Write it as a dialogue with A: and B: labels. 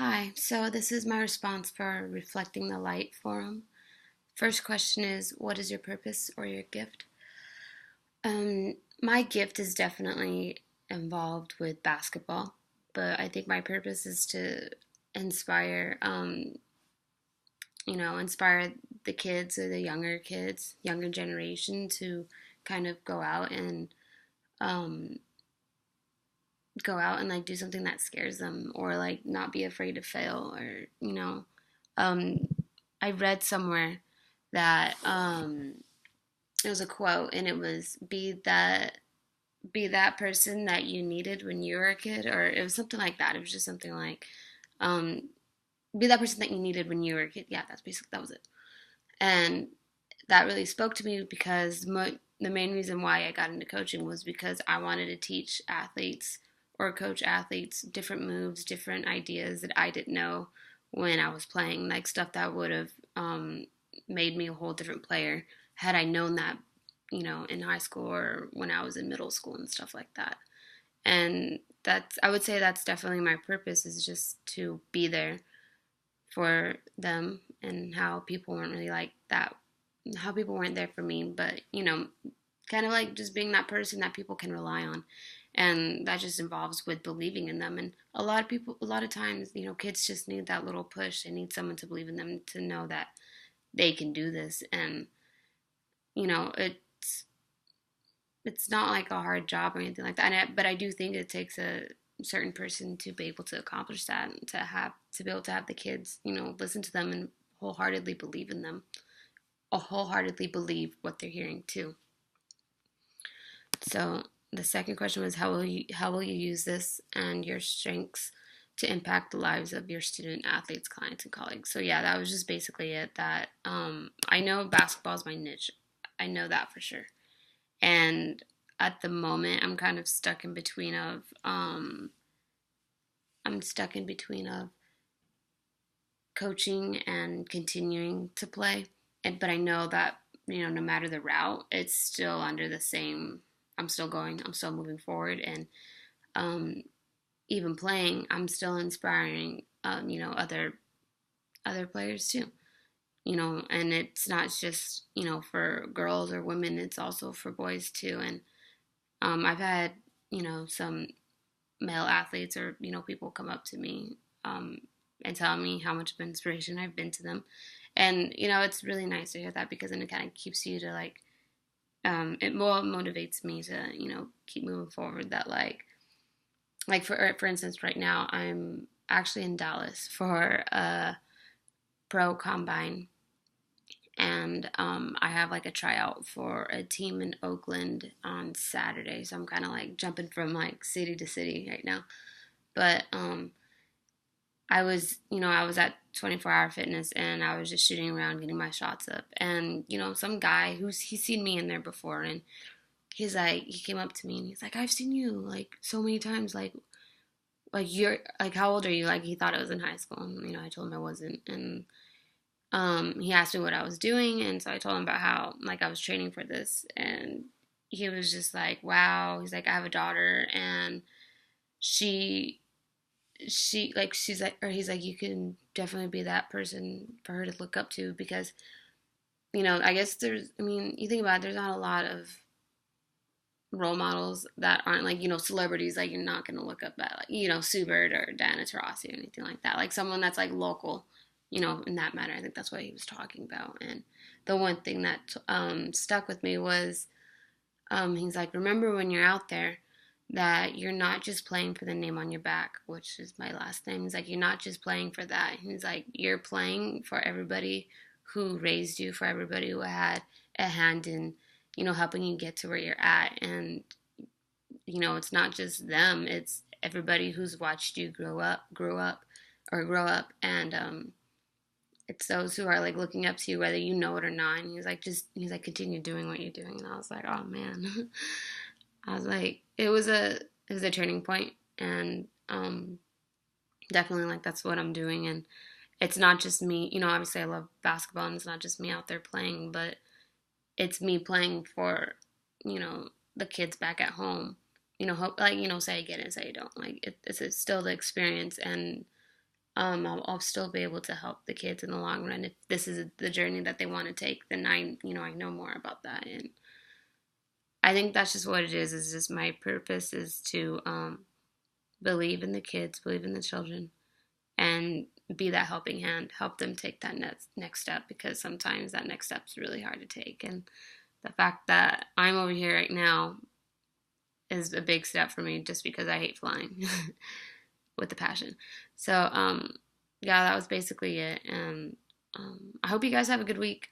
A: Hi, so this is my response for Reflecting the Light Forum. First question is, what is your purpose or your gift? My gift is definitely involved with basketball, but I think my purpose is to inspire, inspire the kids or the younger kids, younger generation to kind of um, go out and like do something that scares them or like not be afraid to fail or um I read somewhere that it was a quote and it was be that person that you needed when you were a kid, or it was something like that. It was just something like um be that person that you needed when you were a kid. Yeah, that's basically that was it. And that really spoke to me because the main reason why I got into coaching was because I wanted to teach athletes or coach athletes different moves, different ideas that I didn't know when I was playing, like stuff that would have made me a whole different player had I known that, in high school or when I was in middle school and stuff like that. And I would say that's definitely my purpose, is just to be there for them, and how people weren't really like that, how people weren't there for me, but kind of like just being that person that people can rely on. And that just involves with believing in them. And a lot of times, kids just need that little push. They need someone to believe in them, to know that they can do this. And it's not like a hard job or anything like that. But I do think it takes a certain person to be able to accomplish that, and to be able to have the kids, listen to them and wholeheartedly believe in them, or wholeheartedly believe what they're hearing too. So the second question was, how will you use this and your strengths to impact the lives of your student athletes, clients, and colleagues? So yeah, that was just basically it. That I know basketball is my niche. I know that for sure. And at the moment, I'm stuck in between of coaching and continuing to play. But I know that, no matter the route, it's still under the same. I'm still going. I'm still moving forward, and um, even playing, I'm still inspiring. Other players too. And it's not just for girls or women. It's also for boys too. And I've had some male athletes, or people come up to me and tell me how much of an inspiration I've been to them. And it's really nice to hear that, because then it kind of keeps you to like it more motivates me to keep moving forward. That like for instance, right now I'm actually in Dallas for a pro combine, and I have like a tryout for a team in Oakland on Saturday. So I'm kind of like jumping from like city to city right now. But I was at 24 Hour Fitness, and I was just shooting around, getting my shots up. And, some guy he's seen me in there before, and he came up to me and he's like, I've seen you like so many times. Like you're like, how old are you? Like he thought I was in high school. And, I told him I wasn't. And, he asked me what I was doing. And so I told him about how like I was training for this. And he was just like, wow. He's like, I have a daughter, and she she's like, or he's like, you can definitely be that person for her to look up to, because I guess you think about it, there's not a lot of role models that aren't like celebrities. Like you're not gonna look up at like Sue Bird or Diana Taurasi or anything like that, like someone that's like local, in that matter. I think that's what he was talking about. And the one thing that stuck with me was he's like, remember when you're out there that you're not just playing for the name on your back, which is my last name. He's like, you're not just playing for that. He's like, you're playing for everybody who raised you, for everybody who had a hand in, helping you get to where you're at. And, it's not just them, it's everybody who's watched you grow up. And, it's those who are like looking up to you, whether you know it or not. And he's like, continue doing what you're doing. And I was like, oh man. I was like, it was a turning point. And definitely like that's what I'm doing. And it's not just me, obviously I love basketball, and it's not just me out there playing, but it's me playing for, the kids back at home. Hope, like, say I get it, say I don't. Like it's still the experience. And I'll still be able to help the kids in the long run. If this is the journey that they want to take, then I know more about that. And I think that's just what it is just my purpose is to believe in the kids, believe in the children, and be that helping hand, help them take that next step, because sometimes that next step is really hard to take. And the fact that I'm over here right now is a big step for me, just because I hate flying with a passion. So, yeah, that was basically it. And I hope you guys have a good week.